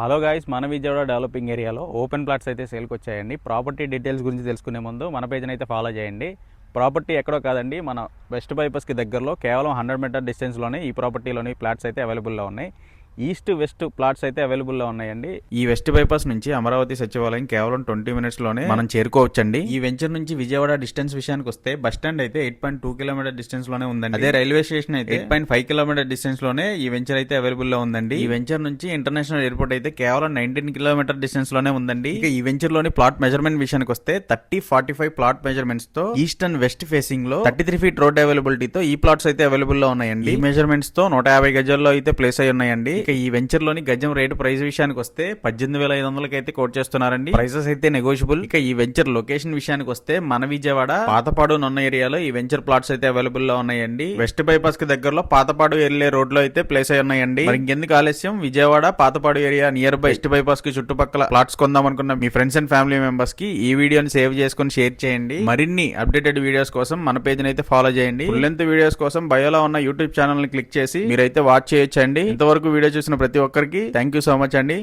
Hello guys, మన Vijayawada developing ఏరియాలో open plots అయితే సేల్కి వచ్చాయండి. ప్రాపర్టీ డీటెయిల్స్ గురించి తెలుసుకునే ముందు మన పేజ్ని అయితే ఫాలో చేయండి. ప్రాపర్టీ ఎక్కడో కాదండి, మన వెస్ట్ బైపాస్కి దగ్గరలో కేవలం 100 మీటర్ డిస్టెన్స్లోనే ఈ ప్రాపర్టీలోని ప్లాట్స్ అయితే అవైలబుల్లో ఉన్నాయి. ఈస్ట్ వెస్ట్ ప్లాట్స్ అయితే అవైలబుల్లో ఉన్నాయండి. ఈ వెస్ట్ బైపాస్ నుంచి అమరావతి సచివాలయం కేవలం 20 మినిట్స్లోనే మనం చేరుకోవచ్చండి. ఈ వెంచర్ నుంచి విజయవాడ డిస్టెన్స్ విషయానికి వస్తే బస్ స్టాండ్ అయితే 8.2 కిలోమీటర్ డిస్టెన్స్ లోనే ఉందండి. అదే రైల్వే స్టేషన్ అయితే 8.5 కిలోమీటర్ డిస్టెన్స్ లోనే ఈ వెంచర్ అయితే అవైలబుల్ లో ఉందండి. ఈ వెంచర్ నుంచి ఇంటర్నేషనల్ ఎయిర్పోర్ట్ అయితే కేవలం 19 కిలోమీటర్ డిస్టెన్స్ లోనే ఉందండి. ఇక ఈ వెంచర్ లోని ప్లాట్ మెజర్మెంట్ విషయానికి వస్తే 30-45 ప్లాట్ మెజర్మెంట్స్ తో ఈస్ట్ అండ్ వెస్ట్ ఫేసింగ్ లో 33 ఫీట్ రోడ్ అవైలబిలిటీతో ఈ ప్లాట్స్ అయితే అవైలబుల్ లో ఉన్నాయండి. ఈ మెజర్మెంట్స్ తో 150 గజాల్లో అయితే ప్లేస్ అయి ఉన్నాయండి. ఇక ఈ వెంచర్ లోని గజం రేటు ప్రైస్ విషయానికి వస్తే 18,500 అయితే కోట్ చేస్తున్నారండి. ప్రైసెస్ అయితే నెగోషియబుల్. ఇక ఈ వెంచర్ లొకేషన్ విషయానికి వస్తే మన విజయవాడ పాతపాడు నొన్న ఏరియాలో ఈ వెంచర్ ప్లాట్స్ అయితే అవైలబుల్ లో ఉన్నాయండి. వెస్ట్ బైపాస్ కి దగ్గరలో పాతపాడు వెళ్లే రోడ్ లో అయితే ప్లేస్ అయి ఉన్నాయండి. మరి ఇంకెందుకు ఆలస్యం, Vijayawada Pathapadu area near by west bypass కి చుట్టుపక్కల ప్లాట్స్ కొందాం అనుకున్న మీ ఫ్రెండ్స్ అండ్ ఫ్యామిలీ మెంబర్స్ కి ఈ వీడియోని సేవ్ చేసుకుని షేర్ చేయండి. మరిన్ని అప్డేటెడ్ వీడియోస్ కోసం మన పేజ్ అయితే ఫాలో చేయండి. ఫుల్ లెంత్ వీడియోస్ కోసం బయోలో ఉన్న యూట్యూబ్ ఛానల్ ని క్లిక్ చేసి మీరైతే వాచ్ చేయొచ్చండి. ఇంతవరకు వీడియో చూసిన ప్రతి ఒక్కరికి థ్యాంక్ యూ సో మచ్ అండి.